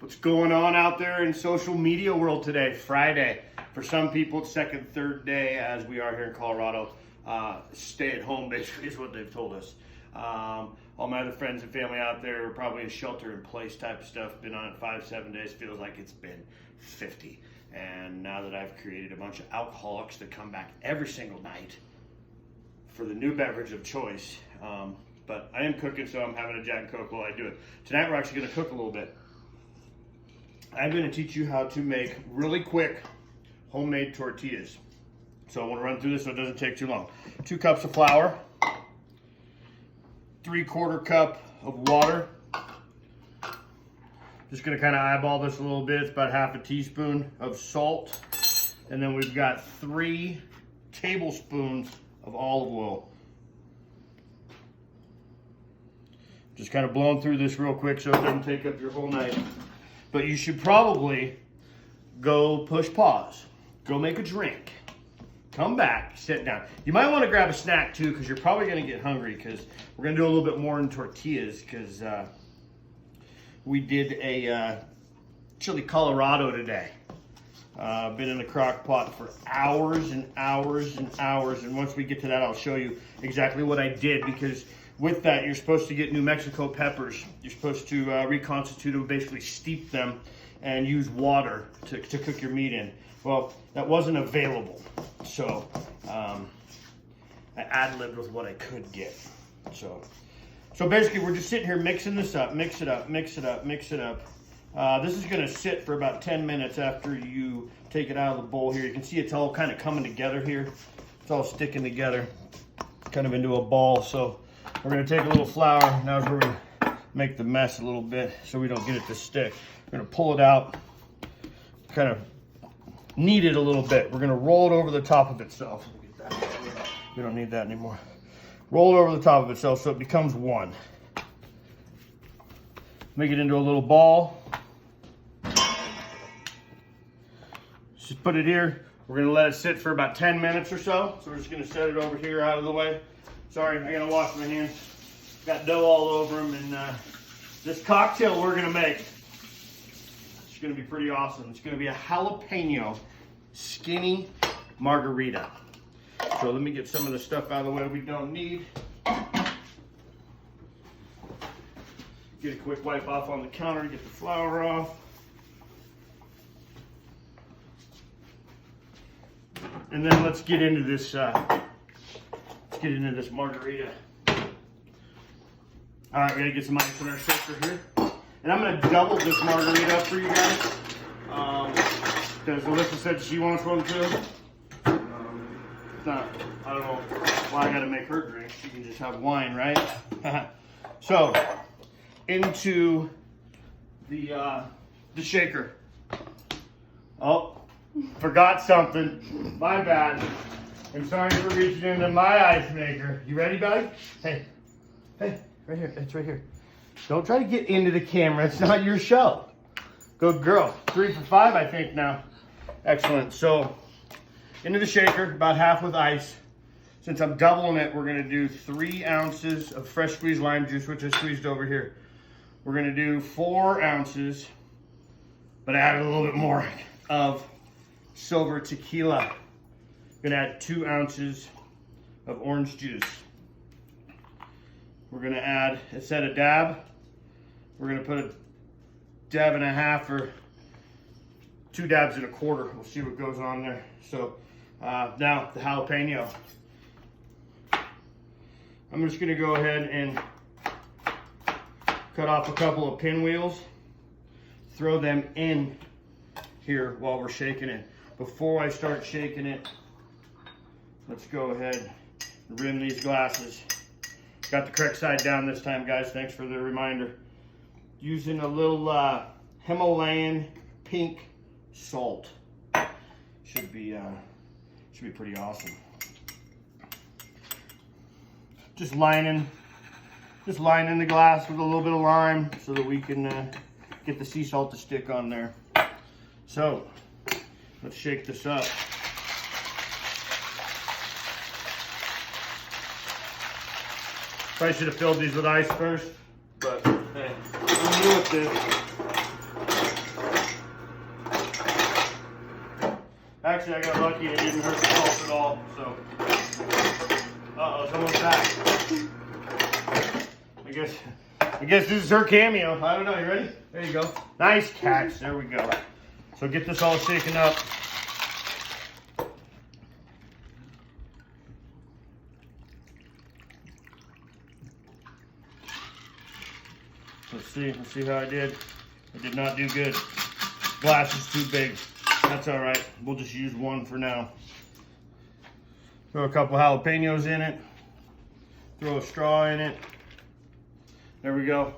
What's going on out there in social media world today? Friday. For some people, it's second, third day, as we are here in Colorado. Stay at home, basically, is what they've told us. All my other friends and family out there are probably in shelter-in-place type of stuff. Been on it 5-7 days. Feels like it's been 50. And now that I've created a bunch of alcoholics that come back every single night for the new beverage of choice. But I am cooking, so I'm having a Jack and Coke while I do it. Tonight, we're actually going to cook a little bit. I'm going to teach you how to make really quick homemade tortillas. So I want to run through this so it doesn't take too long. 2 cups of flour, 3/4 cup of water. Just going to kind of eyeball this a little bit. It's about 1/2 teaspoon of salt. And then we've got 3 tablespoons of olive oil. Just kind of blowing through this real quick so it doesn't take up your whole night. But you should probably go push pause, go make a drink, come back, sit down. You might want to grab a snack too, because you're probably going to get hungry, because we're going to do a little bit more in tortillas, because we did a chili Colorado today. Been in the crock pot for hours and hours and hours, and once we get to that, I'll show you exactly what I did, because with that, you're supposed to get New Mexico peppers. You're supposed to reconstitute them, basically steep them, and use water to cook your meat in. Well, that wasn't available, so I ad-libbed with what I could get. So basically, we're just sitting here mixing this up, mix it up, mix it up, mix it up. This is gonna sit for about 10 minutes after you take it out of the bowl here. You can see it's all kind of coming together here. It's all sticking together, kind of into a ball. So we're gonna take a little flour. Now we're gonna make the mess a little bit so we don't get it to stick. We're gonna pull it out, kind of knead it a little bit. We're gonna roll it over the top of itself. We don't need that anymore. Roll it over the top of itself so it becomes one. Make it into a little ball. Just put it here. We're gonna let it sit for about 10 minutes or so. So we're just gonna set it over here out of the way. Sorry, I gotta wash my hands. Got dough all over them, and this cocktail we're gonna make, it's gonna be pretty awesome. It's gonna be a jalapeno skinny margarita. So let me get some of the stuff out of the way we don't need. Get a quick wipe off on the counter, get the flour off. And then let's get into this margarita. All right, we're gonna get some ice in our shaker here. And I'm gonna double this margarita up for you guys. Because Alyssa said she wants one too. It's not, I don't know why I gotta make her drink. She can just have wine, right? So, into the shaker. Oh, forgot something. My bad. I'm sorry for reaching into my ice maker. You ready, buddy? Hey, right here. It's right here. Don't try to get into the camera. It's not your show. Good girl. 3 for 5, I think now. Excellent. So, into the shaker, about half with ice. Since I'm doubling it, we're gonna do 3 ounces of fresh squeezed lime juice, which I squeezed over here. We're gonna do 4 ounces, but I added a little bit more of silver tequila. Gonna add 2 ounces of orange juice. We're gonna add, instead of dab, we're gonna put a dab and a half or 2 dabs and a quarter. We'll see what goes on there. So now the jalapeno. I'm just gonna go ahead and cut off a couple of pinwheels, throw them in here while we're shaking it. Before I start shaking it, let's go ahead and rim these glasses. Got the correct side down this time, guys. Thanks for the reminder. Using a little Himalayan pink salt. Should be pretty awesome. Just lining the glass with a little bit of lime so that we can get the sea salt to stick on there. So let's shake this up. Probably should have filled these with ice first, but hey, I'm new at this. Actually, I got lucky. It didn't hurt the salt at all. So, someone's back. I guess this is her cameo. I don't know. You ready? There you go. Nice catch. There we go. So get this all shaken up. Let's see how I did. I did not do good. Glass is too big. That's all right. We'll just use one for now. Throw a couple jalapenos in it. Throw a straw in it. There we go.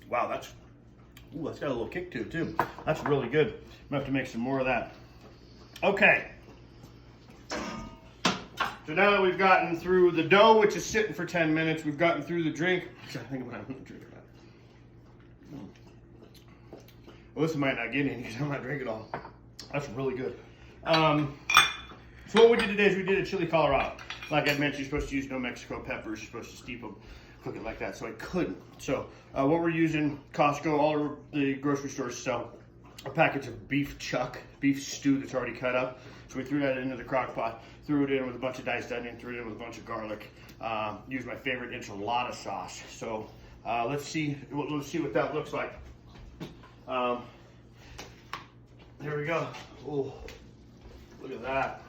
Wow, that's got a little kick to it too. That's really good. I'm gonna have to make some more of that. Okay. So now that we've gotten through the dough, which is sitting for 10 minutes, we've gotten through the drink. I think what I'm gonna drink about. Well, this might not get any because I'm not drinking it all. That's really good. So what we did today is we did a chili Colorado. Like I mentioned, you're supposed to use no Mexico peppers. You're supposed to steep them, cook it like that. So I couldn't. So what we're using, Costco, all of the grocery stores sell a package of beef stew that's already cut up. So we threw that into the crock pot, threw it in with a bunch of diced onion, threw it in with a bunch of garlic. Used my favorite enchilada sauce. So let's see what that looks like. There we go. Oh, look at that.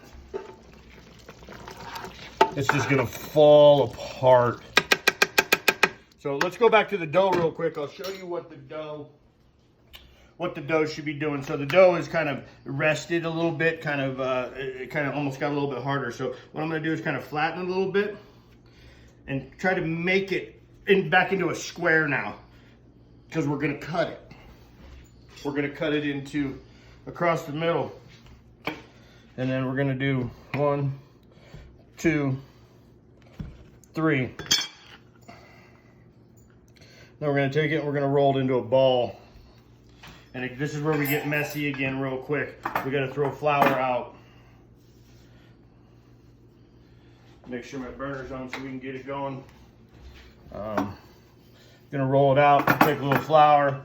It's just gonna fall apart. So let's go back to the dough real quick. I'll show you what the dough should be doing. So the dough is kind of rested a little bit, it kind of almost got a little bit harder. So what I'm gonna do is kind of flatten it a little bit and try to make it back into a square now, because we're gonna cut it. We're gonna cut it into across the middle, and then we're gonna do 1, 2, 3. Then we're gonna take it and we're gonna roll it into a ball. And this is where we get messy again real quick. We gotta throw flour out. Make sure my burner's on so we can get it going. Gonna roll it out, take a little flour,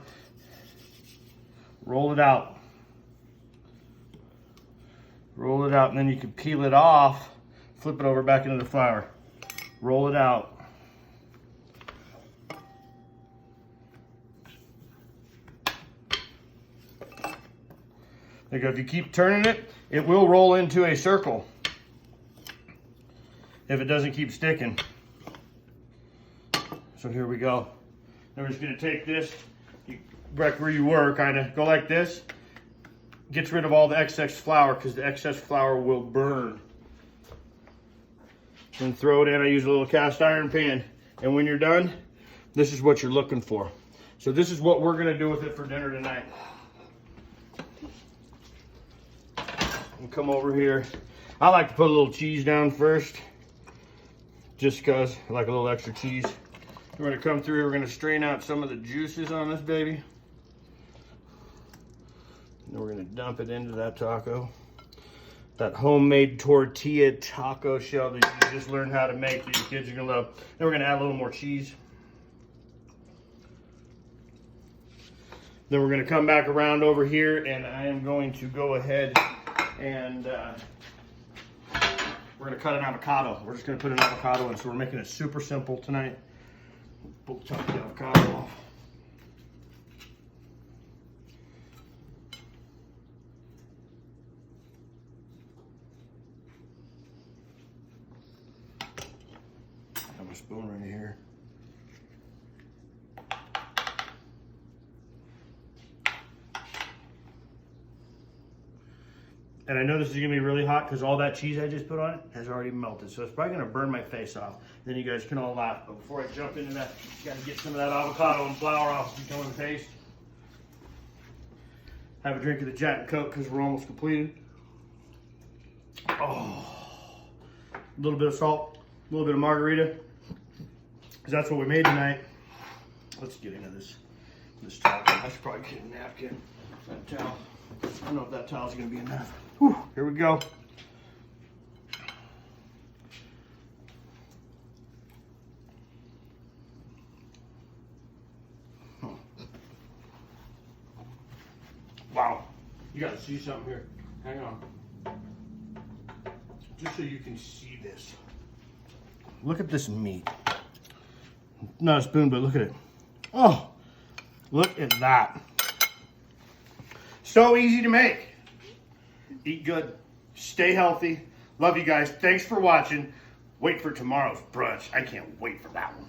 roll it out. Roll it out, and then you can peel it off, flip it over back into the flour. Roll it out. There you go. If you keep turning it, it will roll into a circle if it doesn't keep sticking. So here we go. Then we're just gonna take this, back where you were, kind of go like this. Gets rid of all the excess flour, because the excess flour will burn. Then throw it in. I use a little cast iron pan. And when you're done, this is what you're looking for. So this is what we're gonna do with it for dinner tonight. And come over here. I like to put a little cheese down first, just because I like a little extra cheese. We're gonna come through here, we're gonna strain out some of the juices on this baby. And we're gonna dump it into that taco. That homemade tortilla taco shell that you just learned how to make that your kids are gonna love. Then we're gonna add a little more cheese. Then we're gonna come back around over here, and I am going to go ahead and we're gonna cut an avocado. We're just gonna put an avocado in, so we're making it super simple tonight. We'll chop the avocado off. Spoon right here. And I know this is gonna be really hot because all that cheese I just put on it has already melted. So it's probably gonna burn my face off. Then you guys can all laugh. But before I jump into that, you gotta get some of that avocado and flour off to become the paste. Have a drink of the Jack and Coke because we're almost completed. Oh, a little bit of salt, a little bit of margarita. Because that's what we made tonight. Let's get into this taco. I should probably get a napkin. That towel. I don't know if that towel's gonna be enough. Whew, here we go. You gotta see something here. Hang on. Just so you can see this. Look at this meat. Not a spoon, but look at it. Oh, look at that. So easy to make. Eat good. Stay healthy. Love you guys. Thanks for watching. Wait for tomorrow's brunch. I can't wait for that one.